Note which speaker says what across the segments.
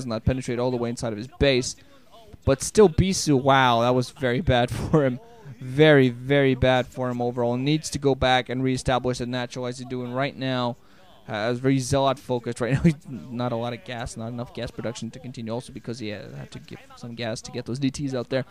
Speaker 1: not penetrate all the way inside of his base. But still, Bisu, wow, that was very bad for him. Very, very bad for him overall. Needs to go back and reestablish and naturalize he's doing right now. Is very Zealot focused right now. He's not a lot of gas, not enough gas production to continue. Also because he had to give some gas to get those DTs out there.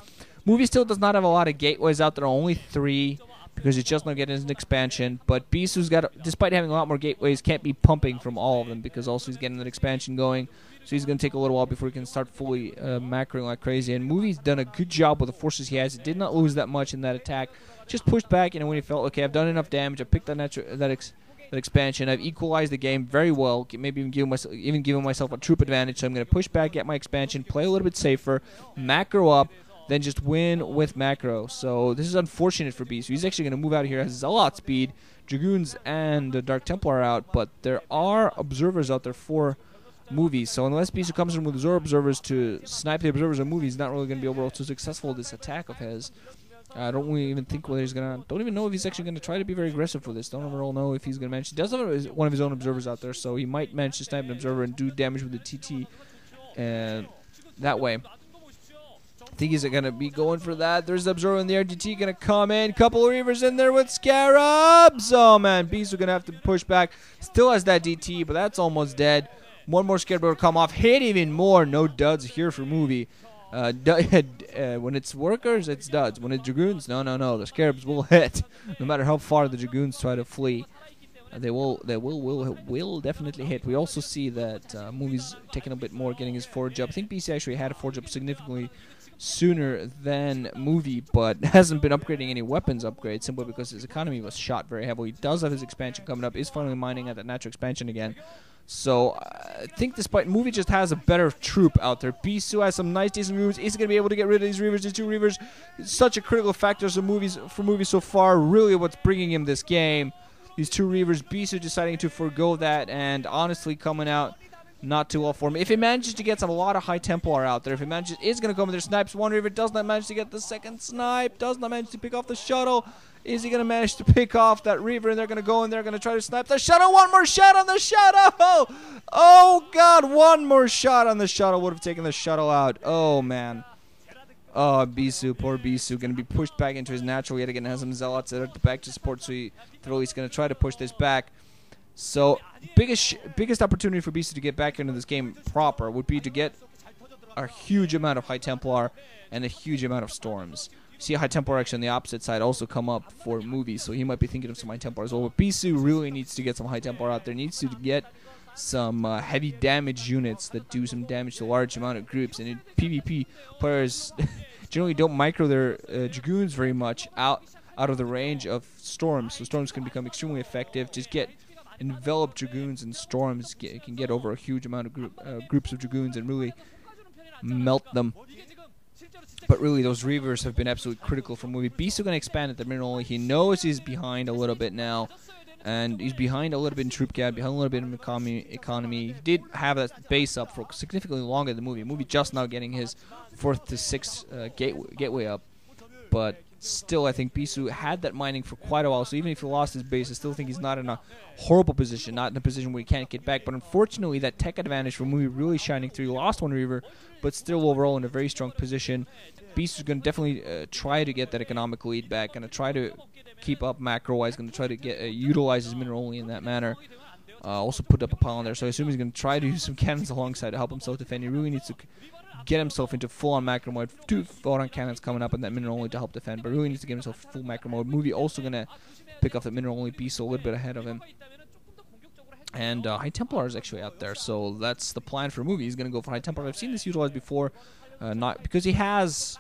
Speaker 1: Movie still does not have a lot of gateways out there. Only 3 because he's just not getting an expansion. But Bisu's got, despite having a lot more gateways, can't be pumping from all of them because also he's getting an expansion going. So he's going to take a little while before he can start fully macroing like crazy. And Movie's done a good job with the forces he has. He did not lose that much in that attack. Just pushed back, and when he felt, okay, I've done enough damage. I picked that expansion. I've equalized the game very well. Maybe even giving myself a troop advantage. So I'm going to push back, get my expansion, play a little bit safer, macro up, then just win with macro. So this is unfortunate for Bisu. He's actually going to move out of here. Has Zealot speed. Dragoons and the Dark Templar are out, but there are observers out there for Movies. So unless Bisu comes in with Zoro observers to snipe the observers of Movies, he's not really going to be overall too successful with this attack of his. I don't really even think whether he's going to... Don't even know if he's actually going to try to be very aggressive with this. Don't overall know if he's going to manage... He does have one of his own observers out there, so he might manage to snipe an observer and do damage with the TT. And that way, I think he's going to be going for that. There's the observer in the RDT going to come in. Couple of Reavers in there with Scarabs. Oh, man. Bisu going to have to push back. Still has that DT, but that's almost dead. One more Scarab will come off. Hit even more. No duds here for Movie. When it's workers, it's duds. When it's Dragoons, no. The Scarabs will hit. No matter how far the Dragoons try to flee. They will definitely hit. We also see that Movie's taking a bit more, getting his forge up. I think BC actually had a forge up significantly sooner than Movie, but hasn't been upgrading any weapons upgrades simply because his economy was shot very heavily. He does have his expansion coming up. Is finally mining at that natural expansion again. So I think despite Movie just has a better troop out there. Bisu has some nice decent moves. Is he going to be able to get rid of these Reavers? These 2 Reavers, such a critical factor for Movie so far. Really what's bringing him this game. These 2 Reavers, Bisu deciding to forego that and honestly coming out not too well for him. If he manages to get a lot of High Templar out there, if he manages, is going to come in there, snipes 1 Reaver, does not manage to get the second snipe, does not manage to pick off the shuttle. Is he going to manage to pick off that Reaver? And they're going to go in there, going to try to snipe the shuttle. One more shot on the shuttle. Oh, God. One more shot on the shuttle would have taken the shuttle out. Oh, man. Oh, Bisu. Poor Bisu. Going to be pushed back into his natural. Yet again, has some Zealots at the back to support. So he's going to try to push this back. So biggest opportunity for Bisu to get back into this game proper would be to get a huge amount of High Templar and a huge amount of Storms. See a High Templar actually on the opposite side also come up for Movie, so he might be thinking of some High Templar as well. But Bisu really needs to get some High Templar out there, needs to get some heavy damage units that do some damage to a large amount of groups. And in PvP, players generally don't micro their Dragoons very much out of the range of Storms, so Storms can become extremely effective. Just get enveloped Dragoons and Storms can get over a huge amount of groups of Dragoons and really melt them. But really, those Reavers have been absolutely critical for Movie. Bisu going to expand at the minute only. He knows he's behind a little bit now. And he's behind a little bit in troop count, behind a little bit in economy. He did have that base up for significantly longer than Movie. Movie just now getting his 4th to 6th gateway up. But still, I think Bisu had that mining for quite a while. So even if he lost his base, I still think he's not in a horrible position, not in a position where he can't get back. But unfortunately, that tech advantage for Movie really shining through. He lost 1 Reaver, but still overall in a very strong position. Bisu is going to definitely try to get that economic lead back, going to try to keep up macro-wise, going to try to get utilize his mineral only in that manner. Also put up a pile on there, so I assume he's going to try to use some cannons alongside to help himself defend. He really needs to get himself into full-on macro mode. 2 photon cannons coming up in that mineral only to help defend, but really needs to get himself full macro mode. Movie also going to pick up the mineral only Bisu a little bit ahead of him. And High Templar is actually out there, so that's the plan for Movie. He's going to go for High Templar. I've seen this utilized before, not because he has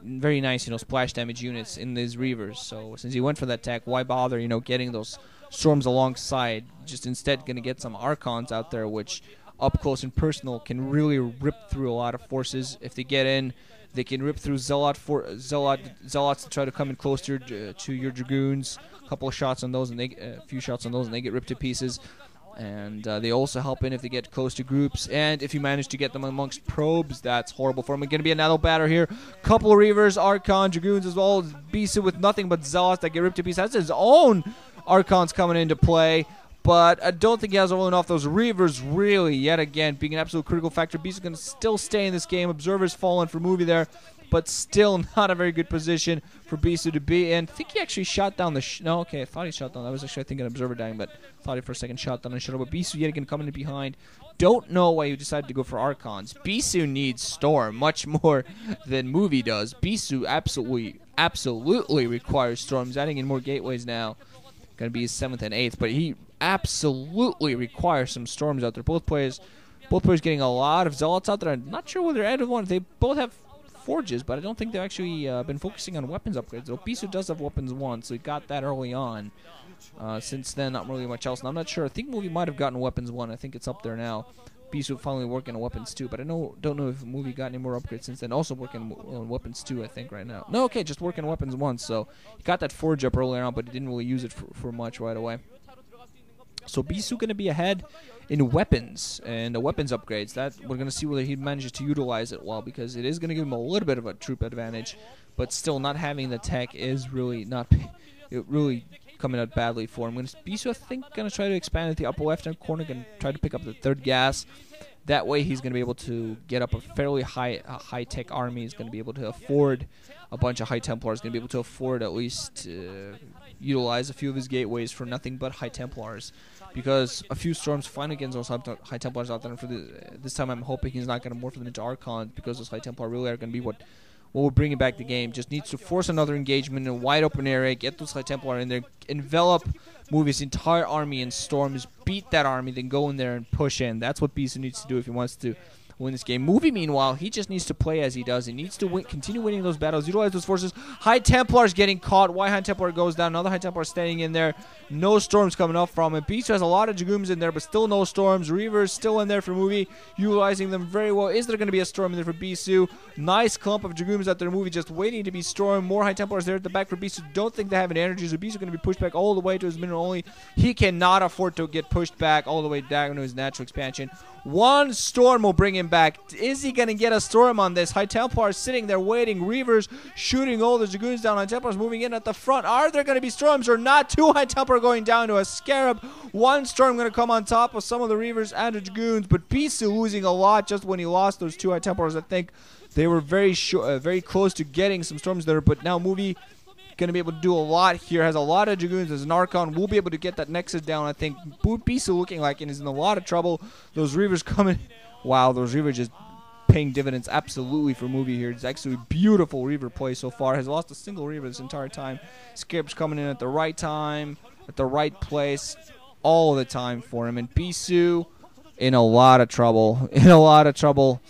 Speaker 1: very nice, splash damage units in these Reavers. So since he went for that attack, why bother, getting those Storms alongside? Just instead going to get some Archons out there, which up close and personal can really rip through a lot of forces. If they get in, they can rip through Zealots to try to come in close to your Dragoons. A couple of shots on those, and a few shots on those, and they get ripped to pieces. And they also help in if they get close to groups. And if you manage to get them amongst probes, that's horrible for them. Going to be another batter here. Couple of Reavers, Archon, Dragoons as well. Bisu with nothing but Zealots that get ripped to pieces. That's his own Archons coming into play. but I don't think he has all enough. Those Reavers really, yet again, being an absolute critical factor. Bisu's going to still stay in this game. Observer's fallen for Movie there, but still not a very good position for Bisu to be in. I think he actually shot down the... no, okay, I thought he shot down. That was actually, I think, an Observer dying, but I thought he for a second shot down the shuttle. But Bisu yet again coming in behind. Don't know why you decided to go for Archons. Bisu needs Storm much more than Movie does. Bisu absolutely requires Storms. Adding in more gateways now. Going to be his 7th and 8th, but he absolutely requires some Storms out there. Both players getting a lot of Zealots out there. I'm not sure whether either one. They both have Forges, but I don't think they've actually been focusing on weapons upgrades. So Bisu does have weapons 1, so he got that early on. Since then, not really much else. And I'm not sure. I think Movie might have gotten weapons 1. I think it's up there now. Bisu finally working on weapons 2, but I don't know if Movie got any more upgrades since then. Also working on weapons 2, I think, right now. No, okay, just working on weapons 1. So he got that Forge up earlier on, but he didn't really use it for much right away. So Bisu going to be ahead in weapons and the weapons upgrades. That we're going to see whether he manages to utilize it well, because it is going to give him a little bit of a troop advantage, but still not having the tech is really not really coming out badly for him. Bisu, I think, going to try to expand at the upper left-hand corner and try to pick up the 3rd gas. That way he's going to be able to get up a fairly high-tech army. He's going to be able to afford a bunch of High Templars. Going to be able to afford at least utilize a few of his gateways for nothing but High Templars. Because a few Storms finally getting those High Templars out there. And for this time I'm hoping he's not going to morph them into Archons, because those High Templar really are going to be what will bring back the game. Just needs to force another engagement in a wide open area, get those High Templar in there, envelop Movie's entire army in Storms, beat that army, then go in there and push in. That's what Bisu needs to do if he wants to win this game. Movie, meanwhile, he just needs to play as he does. He needs to continue winning those battles, utilize those forces. High Templars getting caught. High Templar goes down. Another High Templar standing in there. No Storms coming up from him. Bisu has a lot of Dragoons in there, but still no Storms. Reavers still in there for Movie, utilizing them very well. Is there going to be a Storm in there for Bisu? Nice clump of Dragoons out there. Movie just waiting to be stormed. More High Templars there at the back for Bisu. Don't think they have an energy, so Bisu going to be pushed back all the way to his minute only. He cannot afford to get pushed back all the way down to his natural expansion. One Storm will bring him back. Is he going to get a Storm on this? High Templars sitting there waiting. Reavers shooting all the Dragoons down. High Templars moving in at the front. Are there going to be Storms or not? 2 High Templar going down to a Scarab. 1 Storm going to come on top of some of the Reavers and the Dragoons. But Bisu losing a lot just when he lost those 2 High Templars. I think they were very close to getting some Storms there. But now Movie going to be able to do a lot here. Has a lot of Dragoons as an Archon. Will be able to get that Nexus down. I think Bisu looking like it is in a lot of trouble. Those Reavers coming. Wow, those Reavers just paying dividends absolutely for Movie here. It's actually a beautiful Reaver play so far. Has lost a single Reaver this entire time. Scarab's coming in at the right time, at the right place, all the time for him. And Bisu in a lot of trouble. In a lot of trouble.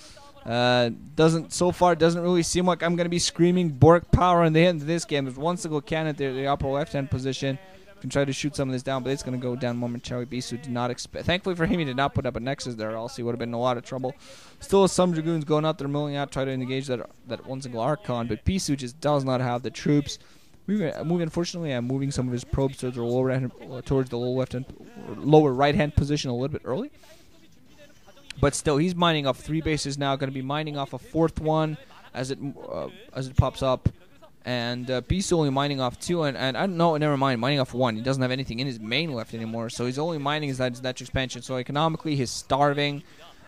Speaker 1: So far doesn't really seem like I'm going to be screaming Bork power in the end of this game. There's one single cannon there in the upper left-hand position. Can try to shoot some of this down, but it's going to go down momentarily. Bisu did not expect. Thankfully for him, he did not put up a Nexus there, else he would have been in a lot of trouble. Still some Dragoons going out there, milling out, try to engage that one single Archon, but Bisu just does not have the troops. Unfortunately, I'm moving some of his probes towards the lower right-hand position a little bit early. But still, he's mining off 3 bases now. Going to be mining off a 4th one as it pops up. And Bisu only mining off 2. And I don't know, never mind, mining off 1. He doesn't have anything in his main left anymore. So he's only mining his natural expansion. So economically, he's starving.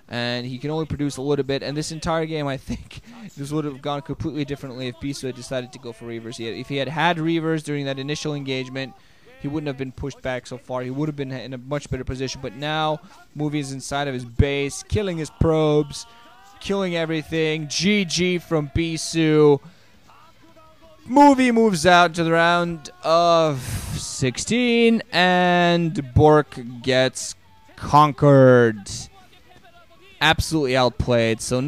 Speaker 1: And he can only produce a little bit. And this entire game, I think, this would have gone completely differently if Bisu had decided to go for Reavers. If he had Reavers during that initial engagement, he wouldn't have been pushed back so far. He would have been in a much better position. But now, Movie is inside of his base, killing his probes, killing everything. GG from Bisu. Movie moves out to the round of 16, and Bork gets conquered. Absolutely outplayed. So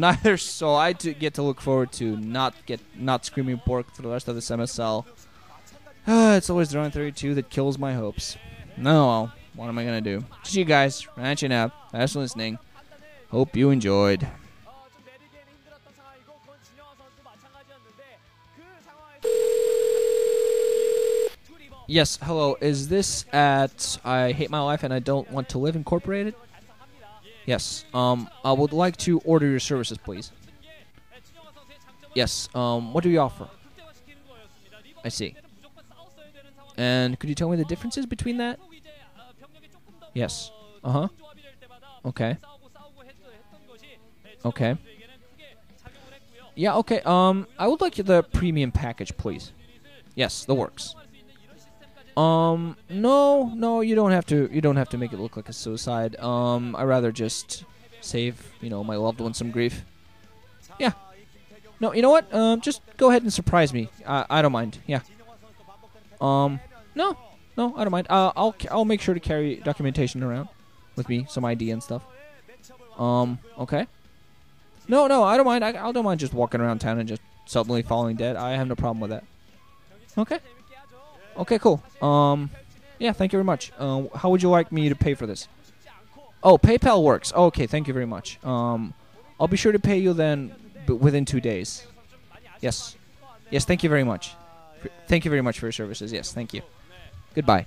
Speaker 1: I get to look forward to not screaming Bork for the rest of this MSL. It's always the Ro32 that kills my hopes. No, what am I going to do? GG guys, ranching out. Thanks for listening. Hope you enjoyed. Yes, hello. Is this at I Hate My Life and I Don't Want to Live Incorporated? Yes. I would like to order your services, please. Yes. What do you offer? I see. And could you tell me the differences between that? Yes. Uh-huh. Okay. Okay. Yeah, okay. I would like the premium package, please. Yes, that works. No, you don't have to. You don't have to make it look like a suicide. I rather just save, my loved one some grief. Yeah. No, you know what? Just go ahead and surprise me. I don't mind. Yeah. No, I don't mind. I'll make sure to carry documentation around with me, some ID and stuff. Okay. No, I don't mind. I don't mind just walking around town and just suddenly falling dead. I have no problem with that. Okay. Okay, cool. Yeah, thank you very much. How would you like me to pay for this? Oh, PayPal works. Okay, thank you very much. I'll be sure to pay you then within 2 days. Yes. Yes, thank you very much. Thank you very much for your services. Yes, thank you. Goodbye.